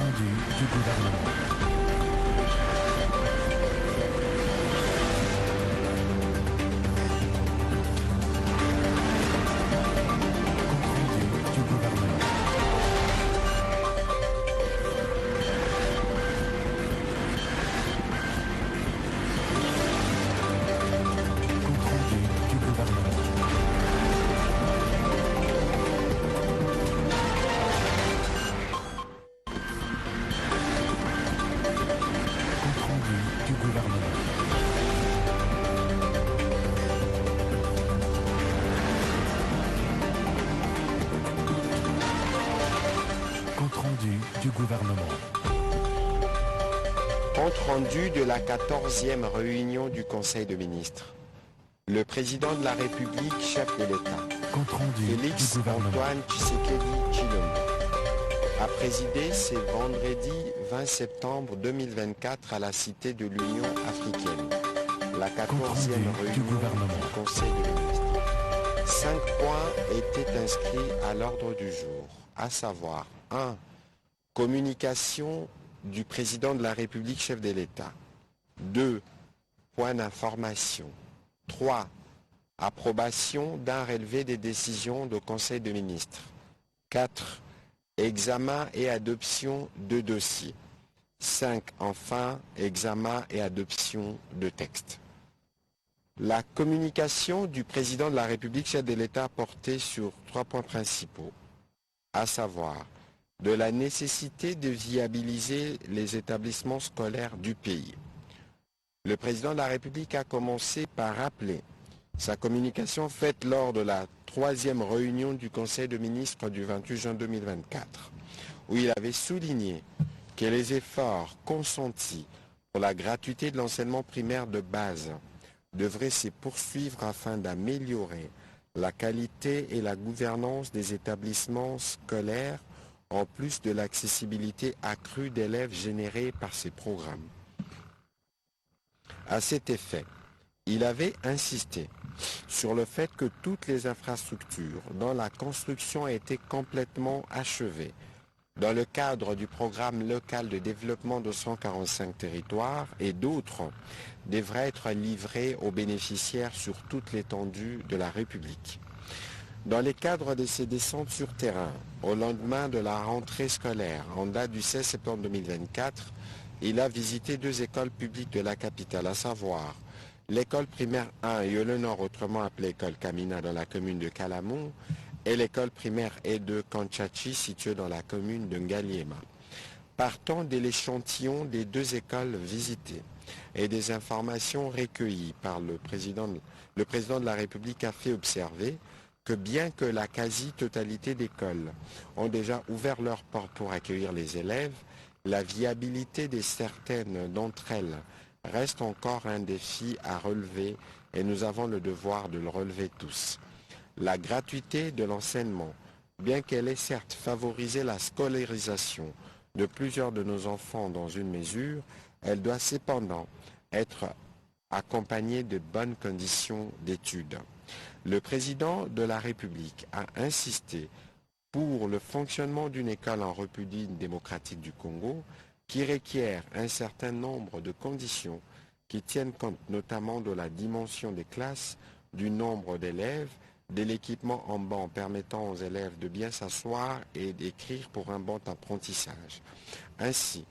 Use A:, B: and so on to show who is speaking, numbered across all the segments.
A: rendu du gouvernement. Du gouvernement.
B: Compte rendu de la 14e réunion du Conseil de ministres. Le président de la République, chef de l'État, Félix Antoine Tshisekedi Tshilombo, a présidé ce vendredi 20 septembre 2024 à la Cité de l'Union africaine, la 14e réunion du Conseil de ministres. 5 points étaient inscrits à l'ordre du jour, à savoir 1. Communication du président de la République, chef de l'État. 2. Point d'information. 3. Approbation d'un relevé des décisions du Conseil de ministres. 4. Examen et adoption de dossiers. 5. Enfin, examen et adoption de textes. La communication du président de la République, chef de l'État, portait sur 3 points principaux, à savoir de la nécessité de viabiliser les établissements scolaires du pays. Le président de la République a commencé par rappeler sa communication faite lors de la 3e réunion du Conseil de ministres du 28 juin 2024, où il avait souligné que les efforts consentis pour la gratuité de l'enseignement primaire de base devraient se poursuivre afin d'améliorer la qualité et la gouvernance des établissements scolaires en plus de l'accessibilité accrue d'élèves générée par ces programmes. À cet effet, il avait insisté sur le fait que toutes les infrastructures dont la construction a été complètement achevée dans le cadre du programme local de développement de 145 territoires et d'autres devraient être livrées aux bénéficiaires sur toute l'étendue de la République. Dans le cadre de ces descentes sur terrain, au lendemain de la rentrée scolaire, en date du 16 septembre 2024, il a visité 2 écoles publiques de la capitale, à savoir l'école primaire 1 Yole Nord, autrement appelée école Kamina, dans la commune de Kalamon, et l'école primaire E2 Kanchachi, située dans la commune de Ngaliema. Partant de l'échantillon des 2 écoles visitées et des informations recueillies par le président de la République a fait observer que bien que la quasi-totalité d'écoles ont déjà ouvert leurs portes pour accueillir les élèves, la viabilité de certaines d'entre elles reste encore un défi à relever et nous avons le devoir de le relever tous. La gratuité de l'enseignement, bien qu'elle ait certes favorisé la scolarisation de plusieurs de nos enfants dans une mesure, elle doit cependant être accompagnée de bonnes conditions d'études. Le président de la République a insisté pour le fonctionnement d'une école en République démocratique du Congo qui requiert un certain nombre de conditions qui tiennent compte notamment de la dimension des classes, du nombre d'élèves, de l'équipement en banc permettant aux élèves de bien s'asseoir et d'écrire pour un bon apprentissage. Ainsi,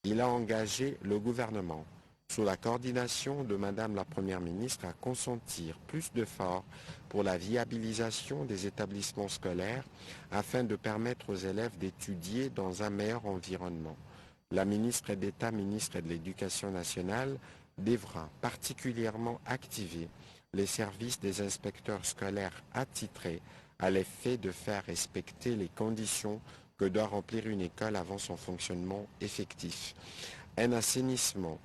B: il a engagé le gouvernement sous la coordination de Madame la Première ministre, à consentir plus d'efforts pour la viabilisation des établissements scolaires afin de permettre aux élèves d'étudier dans un meilleur environnement. La ministre d'État, ministre de l'Éducation nationale, devra particulièrement activer les services des inspecteurs scolaires attitrés à l'effet de faire respecter les conditions que doit remplir une école avant son fonctionnement effectif. Un assainissement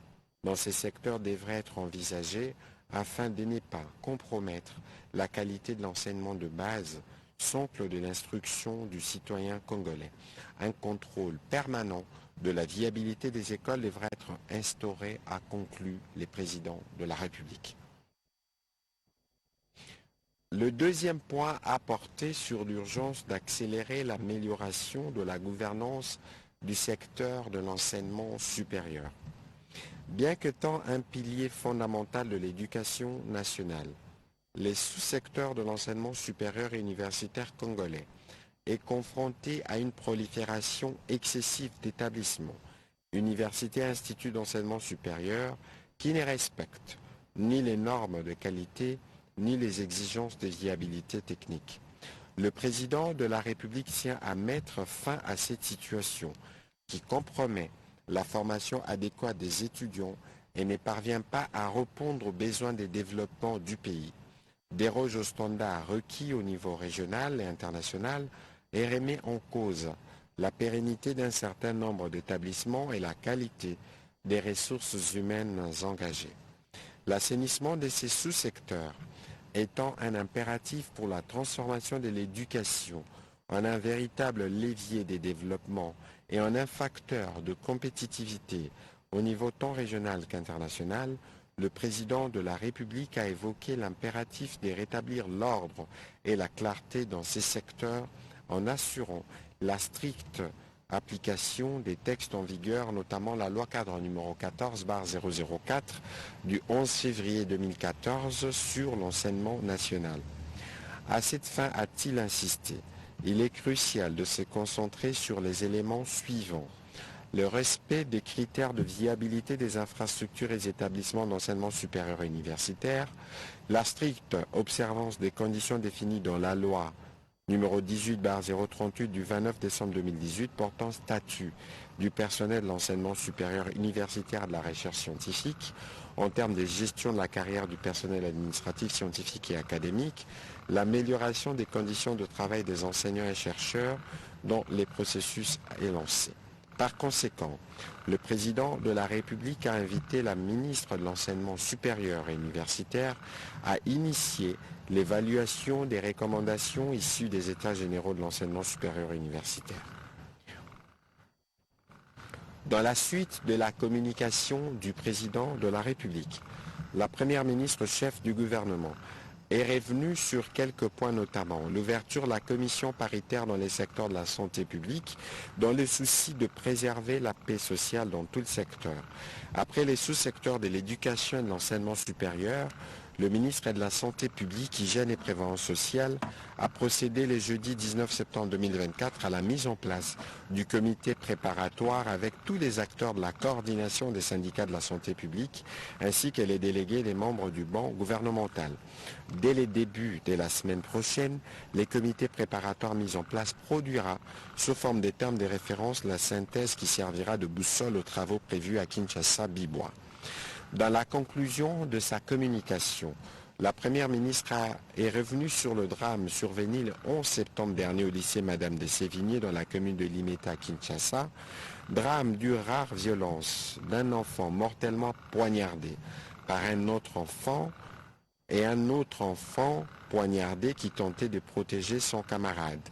B: dans ces secteurs devrait être envisagé afin de ne pas compromettre la qualité de l'enseignement de base, socle de l'instruction du citoyen congolais. Un contrôle permanent de la viabilité des écoles devrait être instauré, a conclu le président de la République. Le deuxième point a porté sur l'urgence d'accélérer l'amélioration de la gouvernance du secteur de l'enseignement supérieur. Bien qu'étant un pilier fondamental de l'éducation nationale, les sous-secteurs de l'enseignement supérieur et universitaire congolais est confronté à une prolifération excessive d'établissements, universités et instituts d'enseignement supérieur qui ne respectent ni les normes de qualité ni les exigences de viabilité technique. Le président de la République tient à mettre fin à cette situation qui compromet la formation adéquate des étudiants et ne parvient pas à répondre aux besoins des développements du pays, déroge aux standards requis au niveau régional et international et remet en cause la pérennité d'un certain nombre d'établissements et la qualité des ressources humaines engagées. L'assainissement de ces sous-secteurs étant un impératif pour la transformation de l'éducation en un véritable levier des développements et en un facteur de compétitivité au niveau tant régional qu'international, le président de la République a évoqué l'impératif de rétablir l'ordre et la clarté dans ces secteurs en assurant la stricte application des textes en vigueur, notamment la loi cadre numéro 14/004 du 11 février 2014 sur l'enseignement national. À cette fin, a-t-il insisté, il est crucial de se concentrer sur les éléments suivants. Le respect des critères de viabilité des infrastructures et établissements d'enseignement supérieur et universitaire, la stricte observance des conditions définies dans la loi numéro 18/038 du 29 décembre 2018 portant statut du personnel de l'enseignement supérieur universitaire et de la recherche scientifique en termes de gestion de la carrière du personnel administratif, scientifique et académique, l'amélioration des conditions de travail des enseignants et chercheurs dont les processus est lancé. Par conséquent, le président de la République a invité la ministre de l'Enseignement supérieur et universitaire à initier l'évaluation des recommandations issues des États généraux de l'enseignement supérieur et universitaire. Dans la suite de la communication du président de la République, la première ministre chef du gouvernement est revenue sur quelques points, notamment l'ouverture de la commission paritaire dans les secteurs de la santé publique dans le souci de préserver la paix sociale dans tout le secteur. Après les sous-secteurs de l'éducation et de l'enseignement supérieur, le ministre de la Santé publique, Hygiène et Prévention sociale a procédé le jeudi 19 septembre 2024 à la mise en place du comité préparatoire avec tous les acteurs de la coordination des syndicats de la santé publique ainsi que les délégués et les membres du banc gouvernemental. Dès les débuts de la semaine prochaine, les comités préparatoires mis en place produira, sous forme des termes de référence, la synthèse qui servira de boussole aux travaux prévus à Kinshasa-Bibois. Dans la conclusion de sa communication, la Première ministre est revenue sur le drame survenu le 11 septembre dernier au lycée Madame de Sévigné dans la commune de Limeta à Kinshasa, drame dû à rare violence d'un enfant mortellement poignardé par un autre enfant et un autre enfant poignardé qui tentait de protéger son camarade.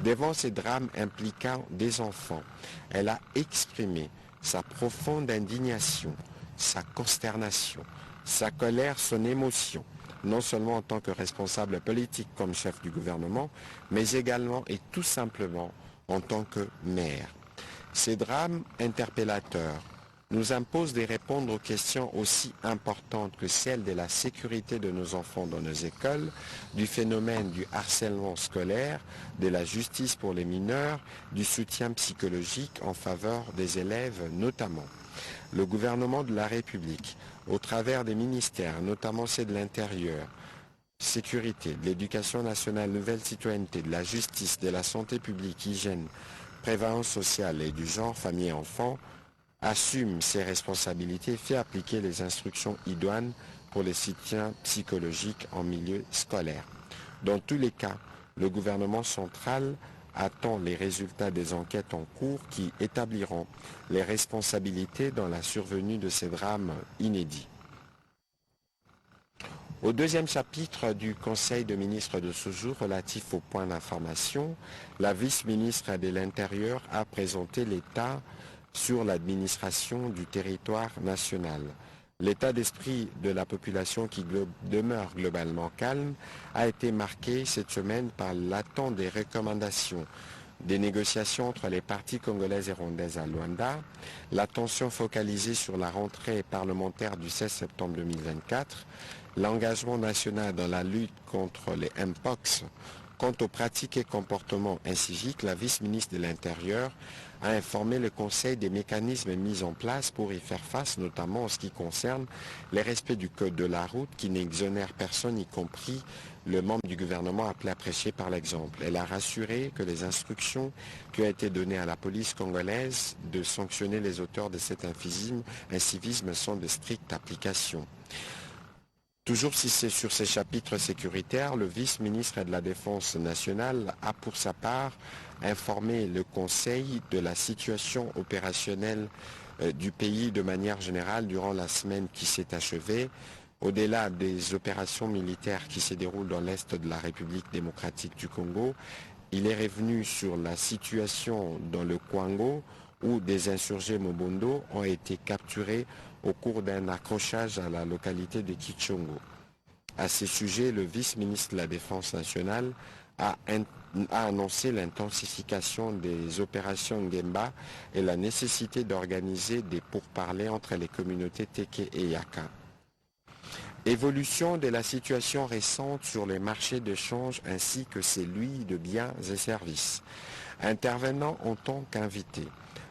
B: Devant ces drames impliquant des enfants, elle a exprimé sa profonde indignation, sa consternation, sa colère, son émotion, non seulement en tant que responsable politique comme chef du gouvernement, mais également et tout simplement en tant que mère. Ces drames interpellateurs nous imposent de répondre aux questions aussi importantes que celles de la sécurité de nos enfants dans nos écoles, du phénomène du harcèlement scolaire, de la justice pour les mineurs, du soutien psychologique en faveur des élèves notamment. Le gouvernement de la République, au travers des ministères, notamment ceux de l'Intérieur, sécurité, de l'éducation nationale, nouvelle citoyenneté, de la justice, de la santé publique, hygiène, prévention sociale et du genre, famille et enfants, assume ses responsabilités et fait appliquer les instructions idoines pour les soutiens psychologiques en milieu scolaire. Dans tous les cas, le gouvernement central attend les résultats des enquêtes en cours qui établiront les responsabilités dans la survenue de ces drames inédits. Au deuxième chapitre du Conseil de ministres de ce jour relatif au point d'information, la vice-ministre de l'Intérieur a présenté l'état sur l'administration du territoire national. L'état d'esprit de la population qui demeure globalement calme a été marqué cette semaine par l'attente des recommandations des négociations entre les parties congolaises et rwandaises à Luanda, l'attention focalisée sur la rentrée parlementaire du 16 septembre 2024, l'engagement national dans la lutte contre les Mpox. Quant aux pratiques et comportements inciviques, la vice-ministre de l'Intérieur a informé le Conseil des mécanismes mis en place pour y faire face, notamment en ce qui concerne les respects du code de la route qui n'exonère personne, y compris le membre du gouvernement appelé à prêcher par l'exemple. Elle a rassuré que les instructions qui ont été données à la police congolaise de sanctionner les auteurs de cet incivisme sont de stricte application. Toujours si c'est sur ces chapitres sécuritaires, le vice-ministre de la Défense nationale a pour sa part informé le Conseil de la situation opérationnelle du pays de manière générale durant la semaine qui s'est achevée. Au-delà des opérations militaires qui se déroulent dans l'Est de la République démocratique du Congo, il est revenu sur la situation dans le Kwango où des insurgés Mobondo ont été capturés au cours d'un accrochage à la localité de Kichongo. À ce sujet, le vice-ministre de la Défense nationale a annoncé l'intensification des opérations Ngemba et la nécessité d'organiser des pourparlers entre les communautés Teke et Yaka. Évolution de la situation récente sur les marchés de change ainsi que celui de biens et services. Intervenant en tant qu'invité,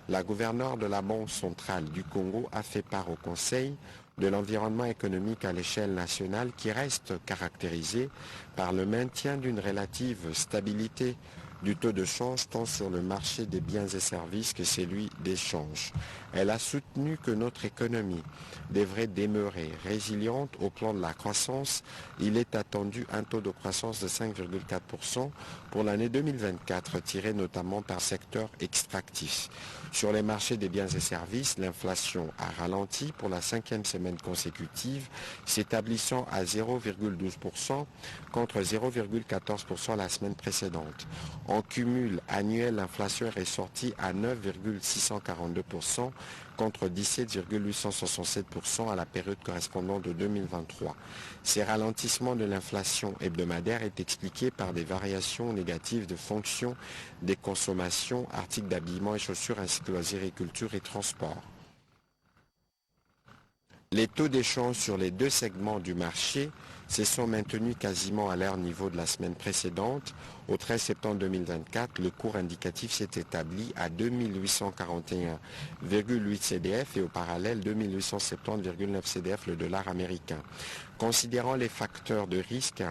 B: la gouverneure de la Banque centrale du Congo a fait part au Conseil de l'environnement économique à l'échelle nationale qui reste caractérisé par le maintien d'une relative stabilité du taux de change tant sur le marché des biens et services que celui des changes. Elle a soutenu que notre économie devrait demeurer résiliente au plan de la croissance. Il est attendu un taux de croissance de 5,4% pour l'année 2024, tiré notamment par secteur extractif. Sur les marchés des biens et services, l'inflation a ralenti pour la 5e semaine consécutive, s'établissant à 0,12% contre 0,14% la semaine précédente. En cumul annuel, l'inflation est ressortie à 9,642% contre 17,867% à la période correspondante de 2023. Ces ralentissements de l'inflation hebdomadaire est expliqué par des variations négatives de fonction des consommations, articles d'habillement et chaussures ainsi que loisirs, culture et transport. Les taux d'échange sur les deux segments du marché se sont maintenus quasiment à leur niveau de la semaine précédente. Au 13 septembre 2024, le cours indicatif s'est établi à 2841,8 CDF et au parallèle 2870,9 CDF le dollar américain. Considérant les facteurs de risque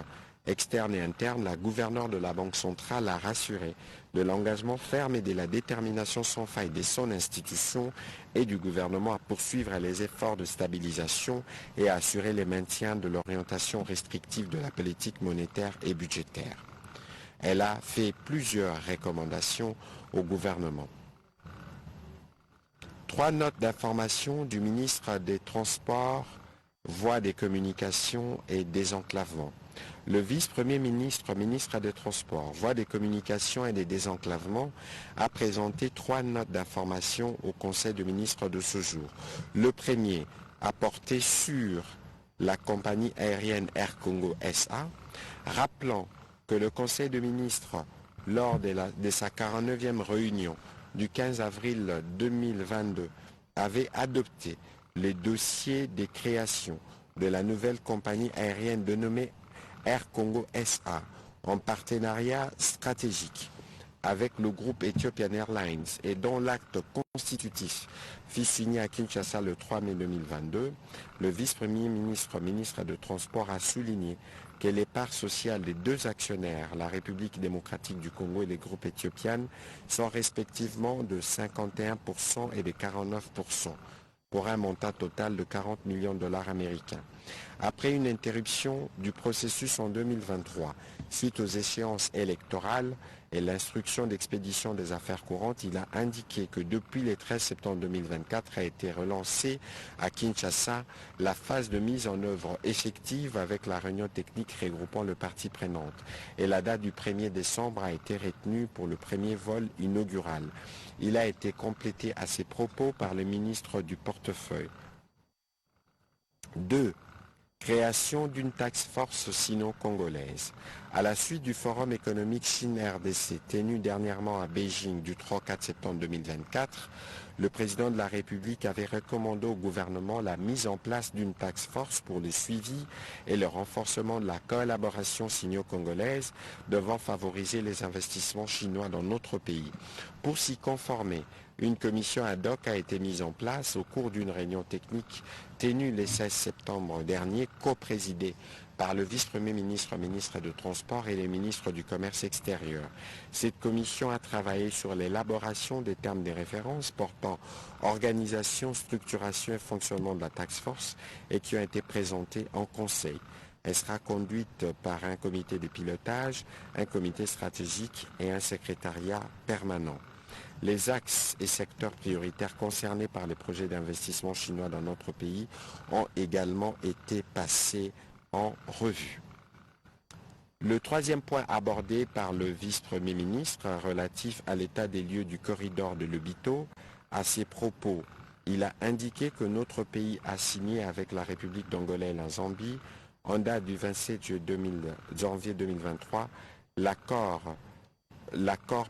B: externes et internes, la gouverneure de la Banque centrale a rassuré de l'engagement ferme et de la détermination sans faille de son institution et du gouvernement à poursuivre les efforts de stabilisation et à assurer le maintien de l'orientation restrictive de la politique monétaire et budgétaire. Elle a fait plusieurs recommandations au gouvernement. 3 notes d'information du ministre des Transports, Voies des Communications et Désenclavement. Le vice-premier ministre, ministre des Transports, Voies des Communications et des Désenclavements, a présenté 3 notes d'information au Conseil des ministres de ce jour. Le premier a porté sur la compagnie aérienne Air Congo SA, rappelant que le Conseil des ministres, lors de sa 49e réunion du 15 avril 2022, avait adopté les dossiers des créations de la nouvelle compagnie aérienne dénommée Air Congo SA en partenariat stratégique avec le groupe Ethiopian Airlines et dont l'acte constitutif fut signé à Kinshasa le 3 mai 2022, le vice-premier ministre, ministre de Transport, a souligné que les parts sociales des deux actionnaires, la République démocratique du Congo et les groupes éthiopiens, sont respectivement de 51% et de 49%. Pour un montant total de 40 millions de dollars américains. Après une interruption du processus en 2023, suite aux échéances électorales et l'instruction d'expédition des affaires courantes, il a indiqué que depuis le 13 septembre 2024 a été relancée à Kinshasa la phase de mise en œuvre effective avec la réunion technique regroupant les parties prenantes. Et la date du 1er décembre a été retenue pour le premier vol inaugural. Il a été complété à ces propos par le ministre du portefeuille. 2. Création d'une task force sino-congolaise. À la suite du Forum économique Chine-RDC tenu dernièrement à Beijing du 3 au 4 septembre 2024, le président de la République avait recommandé au gouvernement la mise en place d'une task force pour le suivi et le renforcement de la collaboration sino-congolaise devant favoriser les investissements chinois dans notre pays. Pour s'y conformer, une commission ad hoc a été mise en place au cours d'une réunion technique tenue le 16 septembre dernier, co-présidée par le vice-premier ministre, ministre des Transports et les ministres du Commerce extérieur. Cette commission a travaillé sur l'élaboration des termes des références portant organisation, structuration et fonctionnement de la task force et qui ont été présentés en conseil. Elle sera conduite par un comité de pilotage, un comité stratégique et un secrétariat permanent. Les axes et secteurs prioritaires concernés par les projets d'investissement chinois dans notre pays ont également été passés en revue. Le troisième point abordé par le vice-premier ministre relatif à l'état des lieux du corridor de Lobito, à ses propos, il a indiqué que notre pays a signé avec la République d'Angola et la Zambie, en date du 27 janvier 2023, l'accord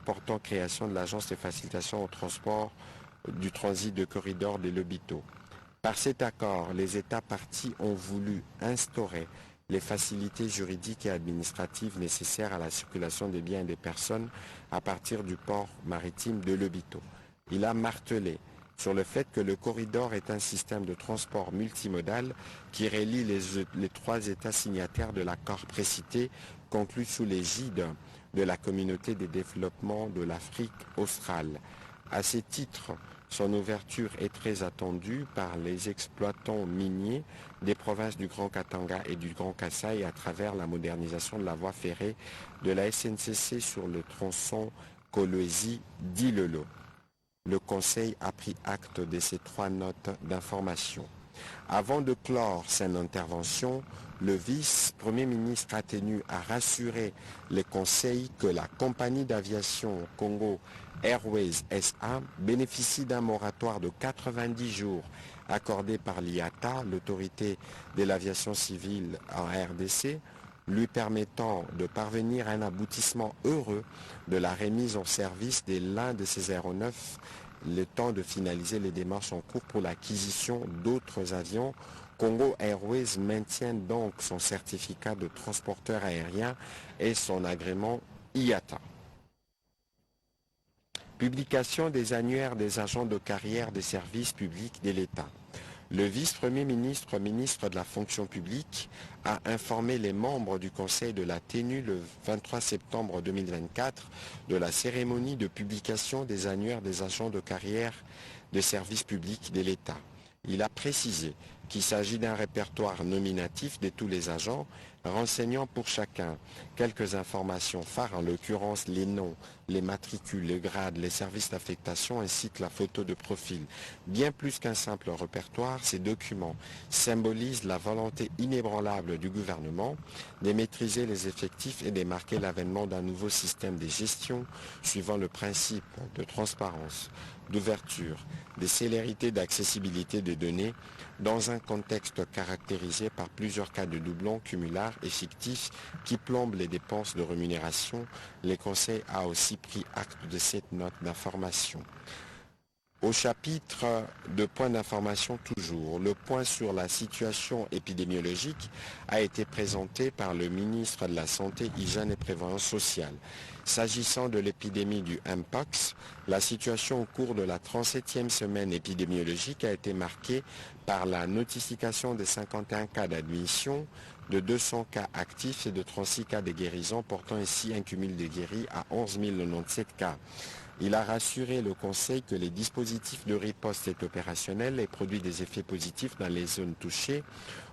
B: portant création de l'Agence de facilitation au transport du transit de corridor des Lobito. Par cet accord, les États parties ont voulu instaurer les facilités juridiques et administratives nécessaires à la circulation des biens et des personnes à partir du port maritime de Lobito. Il a martelé sur le fait que le corridor est un système de transport multimodal qui relie les trois États signataires de l'accord précité conclu sous l'égide de la communauté des développements de l'Afrique australe. À ce titre, son ouverture est très attendue par les exploitants miniers des provinces du Grand Katanga et du Grand Kasaï à travers la modernisation de la voie ferrée de la SNCC sur le tronçon Kolwezi-Dilolo. Le Conseil a pris acte de ces trois notes d'information. Avant de clore son intervention, le vice-premier ministre a tenu à rassurer les conseils que la compagnie d'aviation Congo Airways SA bénéficie d'un moratoire de 90 jours accordé par l'IATA, l'autorité de l'aviation civile en RDC, lui permettant de parvenir à un aboutissement heureux de la remise en service de l'un de ces aéronefs, le temps de finaliser les démarches en cours pour l'acquisition d'autres avions. Congo Airways maintient donc son certificat de transporteur aérien et son agrément IATA. Publication des annuaires des agents de carrière des services publics de l'État. Le vice-premier ministre, ministre de la fonction publique, a informé les membres du Conseil de la tenue le 23 septembre 2024 de la cérémonie de publication des annuaires des agents de carrière des services publics de l'État. Il a précisé qu'il s'agit d'un répertoire nominatif de tous les agents, renseignant pour chacun quelques informations phares, en l'occurrence les noms, les matricules, les grades, les services d'affectation ainsi que la photo de profil. Bien plus qu'un simple répertoire, ces documents symbolisent la volonté inébranlable du gouvernement de maîtriser les effectifs et de marquer l'avènement d'un nouveau système de gestion suivant le principe de transparence, d'ouverture, de célérité, d'accessibilité des données dans un contexte caractérisé par plusieurs cas de doublons cumulaires et fictifs qui plombent les dépenses de rémunération. Le Conseil a aussi pris acte de cette note d'information. Au chapitre de points d'information toujours, le point sur la situation épidémiologique a été présenté par le ministre de la Santé, Hygiène et Prévoyance sociale. S'agissant de l'épidémie du Mpox, la situation au cours de la 37e semaine épidémiologique a été marquée par la notification de 51 cas d'admission, de 200 cas actifs et de 36 cas de guérison, portant ainsi un cumul de guéris à 11 097 cas. Il a rassuré le Conseil que les dispositifs de riposte étaient opérationnels et produisent des effets positifs dans les zones touchées,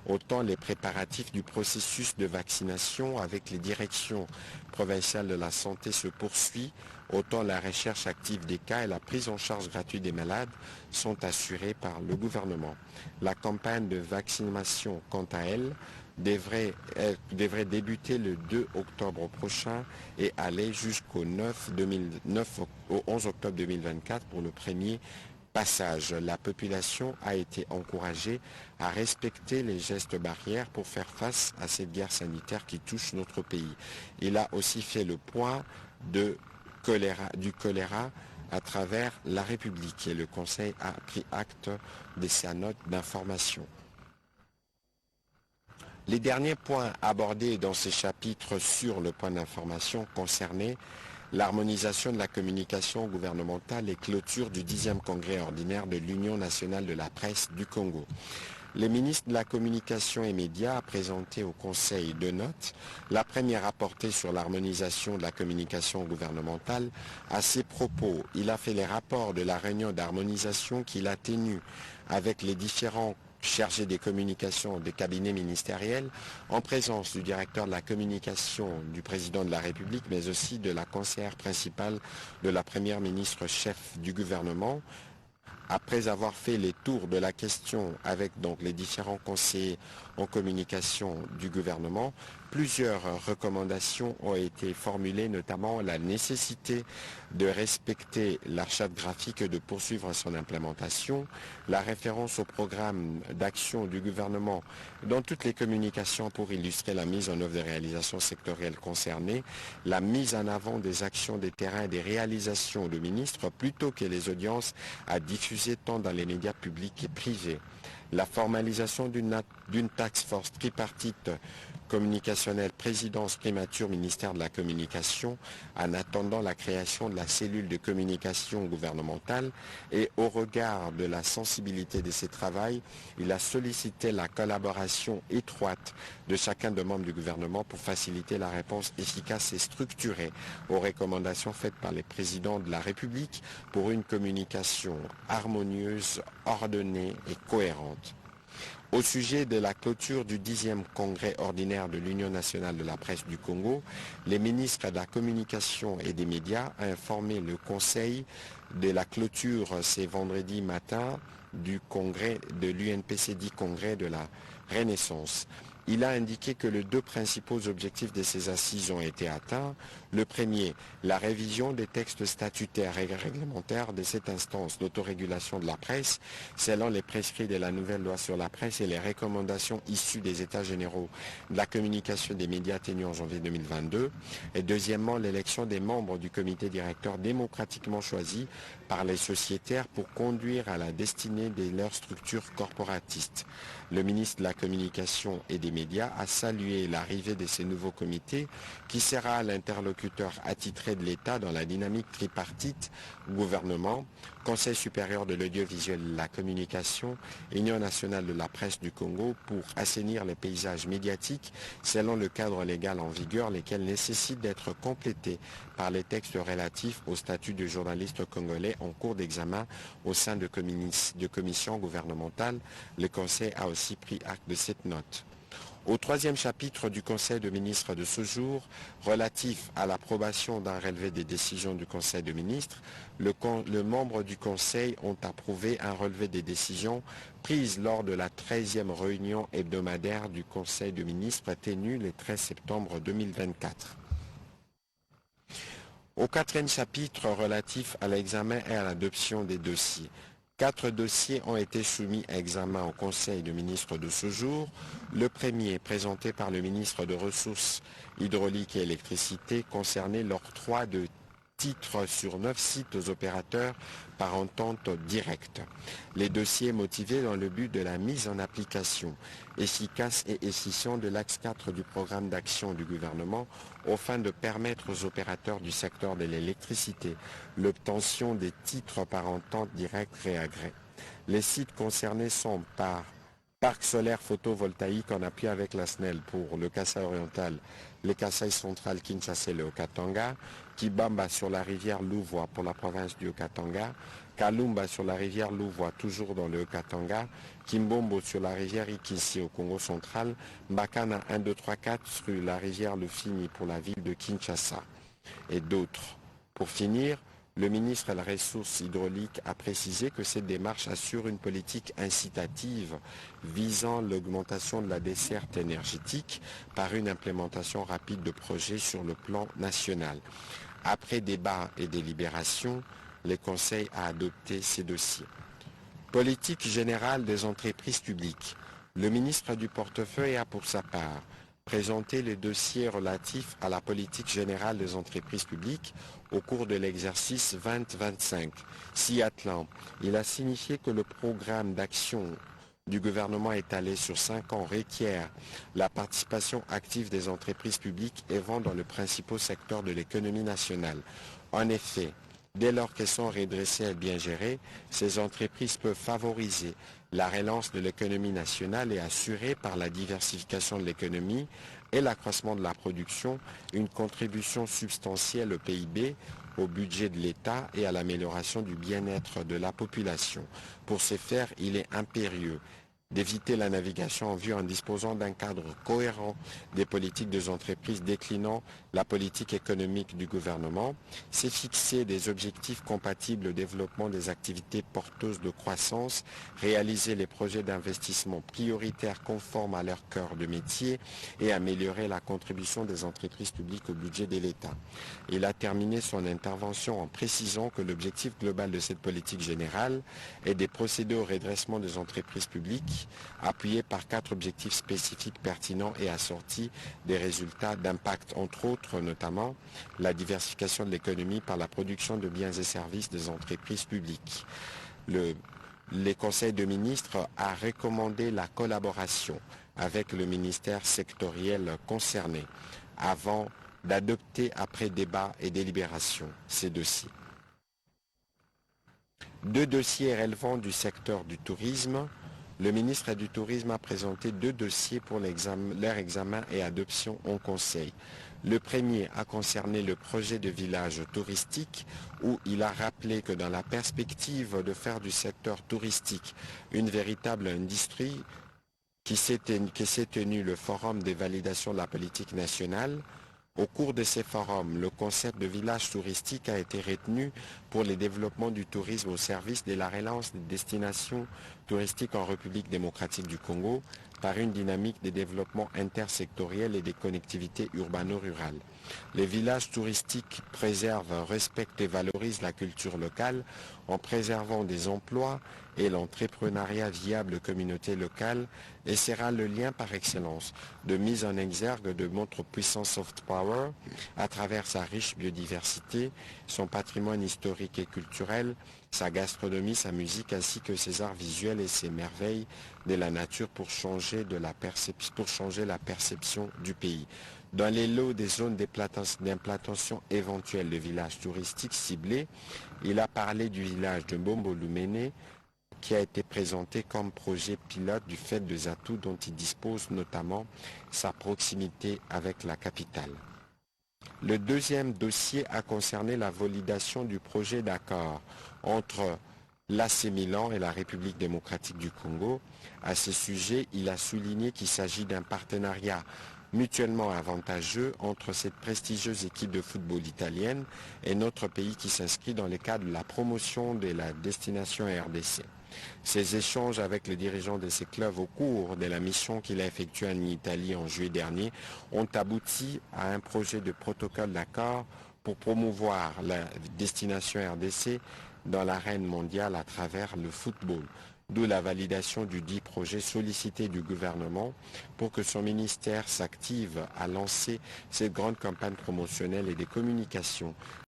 B: autant les préparatifs du processus de vaccination avec les directions provinciales de la santé se poursuivent, autant la recherche active des cas et la prise en charge gratuite des malades sont assurés par le gouvernement. La campagne de vaccination, quant à elle, devrait débuter le 2 octobre prochain et aller jusqu'au 11 octobre 2024 pour le premier passage. La population a été encouragée à respecter les gestes barrières pour faire face à cette guerre sanitaire qui touche notre pays. Il a aussi fait le point du choléra à travers la République et le Conseil a pris acte de sa note d'information. Les derniers points abordés dans ces chapitres sur le point d'information concernaient l'harmonisation de la communication gouvernementale et clôture du 10e congrès ordinaire de l'Union nationale de la presse du Congo. Le ministre de la Communication et Médias a présenté au Conseil deux notes. La première a porté sur l'harmonisation de la communication gouvernementale. À ses propos, il a fait les rapports de la réunion d'harmonisation qu'il a tenue avec les différents chargé des communications des cabinets ministériels, en présence du directeur de la communication du président de la République, mais aussi de la conseillère principale de la première ministre chef du gouvernement. Après avoir fait les tours de la question avec donc les différents conseillers en communication du gouvernement, plusieurs recommandations ont été formulées, notamment la nécessité de respecter la charte graphique et de poursuivre son implémentation, la référence au programme d'action du gouvernement dans toutes les communications pour illustrer la mise en œuvre des réalisations sectorielles concernées, la mise en avant des actions des terrains et des réalisations de ministres plutôt que les audiences à diffuser tant dans les médias publics et privés, la formalisation d'une task force tripartite communicationnelle, présidence, primature, ministère de la Communication, en attendant la création de la cellule de communication gouvernementale et au regard de la sensibilité de ces travaux, il a sollicité la collaboration étroite de chacun des membres du gouvernement pour faciliter la réponse efficace et structurée aux recommandations faites par les présidents de la République pour une communication harmonieuse, ordonnée et cohérente. Au sujet de la clôture du 10e congrès ordinaire de l'Union nationale de la presse du Congo, les ministres de la communication et des médias ont informé le Conseil de la clôture ce vendredi matin du congrès de l'UNPC dit congrès de la Renaissance. Il a indiqué que les deux principaux objectifs de ces assises ont été atteints. Le premier, la révision des textes statutaires et réglementaires de cette instance d'autorégulation de la presse, selon les prescrits de la nouvelle loi sur la presse et les recommandations issues des États généraux de la communication des médias tenus en janvier 2022. Et deuxièmement, l'élection des membres du comité directeur démocratiquement choisi par les sociétaires pour conduire à la destinée de leurs structures corporatistes. Le ministre de la Communication et des Médias a salué l'arrivée de ces nouveaux comités qui sera l'interlocuteur attitré de l'État dans la dynamique tripartite gouvernement, Conseil supérieur de l'audiovisuel et de la communication, Union nationale de la presse du Congo pour assainir les paysages médiatiques selon le cadre légal en vigueur, lesquels nécessitent d'être complétés par les textes relatifs au statut de journaliste congolais en cours d'examen au sein de commissions gouvernementales. Le Conseil a aussi pris acte de cette note. Au troisième chapitre du Conseil de ministres de ce jour, relatif à l'approbation d'un relevé des décisions du Conseil de ministres, les membres du Conseil ont approuvé un relevé des décisions prises lors de la 13e réunion hebdomadaire du Conseil de ministres tenue le 13 septembre 2024. Au quatrième chapitre relatif à l'examen et à l'adoption des dossiers, 4 dossiers ont été soumis à examen au Conseil de ministres de ce jour. Le premier, présenté par le ministre des Ressources hydrauliques et électricité, concernait l'octroi de titres sur 9 sites aux opérateurs par entente directe. Les dossiers motivés dans le but de la mise en application efficace et efficiente de l'axe 4 du programme d'action du gouvernement aux fins de permettre aux opérateurs du secteur de l'électricité l'obtention des titres par entente directe réagrée. Les sites concernés sont par Parc solaire photovoltaïque en appui avec la SNEL pour le Kasaï oriental, le Kasaï central, Kinshasa et le Haut-Katanga, Kibamba sur la rivière Louvois pour la province du Haut-Katanga, Kalumba sur la rivière Louvois toujours dans le Haut-Katanga, Kimbombo sur la rivière Ikisi au Congo central, Mbakana 1, 2, 3, 4 sur la rivière Lufini pour la ville de Kinshasa et d'autres. Pour finir, le ministre de la Ressources hydrauliques a précisé que cette démarche assure une politique incitative visant l'augmentation de la desserte énergétique par une implémentation rapide de projets sur le plan national. Après débat et délibération, les conseils à adopter ces dossiers. Politique générale des entreprises publiques. Le ministre du portefeuille a pour sa part présenté les dossiers relatifs à la politique générale des entreprises publiques au cours de l'exercice 2025. S'y attelant, il a signifié que le programme d'action du gouvernement étalé sur 5 ans requiert la participation active des entreprises publiques œuvrant dans le principal secteur de l'économie nationale. En effet, dès lors qu'elles sont redressées et bien gérées, ces entreprises peuvent favoriser la relance de l'économie nationale et assurer par la diversification de l'économie et l'accroissement de la production une contribution substantielle au PIB, au budget de l'État et à l'amélioration du bien-être de la population. Pour ce faire, il est impérieux d'éviter la navigation en vue en disposant d'un cadre cohérent des politiques des entreprises déclinant la politique économique du gouvernement, c'est fixer des objectifs compatibles au développement des activités porteuses de croissance, réaliser les projets d'investissement prioritaires conformes à leur cœur de métier et améliorer la contribution des entreprises publiques au budget de l'État. Il a terminé son intervention en précisant que l'objectif global de cette politique générale est de procéder au redressement des entreprises publiques appuyé par 4 objectifs spécifiques pertinents et assortis des résultats d'impact, entre autres notamment la diversification de l'économie par la production de biens et services des entreprises publiques. Les conseils de ministres a recommandé la collaboration avec le ministère sectoriel concerné avant d'adopter après débat et délibération ces dossiers. 2 dossiers relevant du secteur du tourisme. Le ministre du Tourisme a présenté 2 dossiers pour leur examen et adoption en Conseil. Le premier a concerné le projet de village touristique où il a rappelé que dans la perspective de faire du secteur touristique une véritable industrie qui s'est tenu le forum des validations de la politique nationale. Au cours de ces forums, le concept de village touristique a été retenu pour le développement du tourisme au service de la relance des destinations touristiques en République démocratique du Congo par une dynamique de développement intersectoriel et des connectivités urbano-rurales. Les villages touristiques préservent, respectent et valorisent la culture locale en préservant des emplois et l'entrepreneuriat viable de communautés locales et sera le lien par excellence de mise en exergue de notre puissance soft power à travers sa riche biodiversité, son patrimoine historique et culturel, sa gastronomie, sa musique ainsi que ses arts visuels et ses merveilles de la nature pour changer la perception du pays. Dans les lots des zones d'implantation éventuelle de villages touristiques ciblés, il a parlé du village de Mbombo-Lumene qui a été présenté comme projet pilote du fait des atouts dont il dispose, notamment sa proximité avec la capitale. Le deuxième dossier a concerné la validation du projet d'accord entre l'AC Milan et la République démocratique du Congo. À ce sujet, il a souligné qu'il s'agit d'un partenariat mutuellement avantageux entre cette prestigieuse équipe de football italienne et notre pays qui s'inscrit dans le cadre de la promotion de la destination RDC. Ces échanges avec les dirigeants de ces clubs au cours de la mission qu'il a effectuée en Italie en juillet dernier ont abouti à un projet de protocole d'accord pour promouvoir la destination RDC dans l'arène mondiale à travers le football. D'où la validation du dit projet sollicité du gouvernement pour que son ministère s'active à lancer cette grande campagne promotionnelle et des communications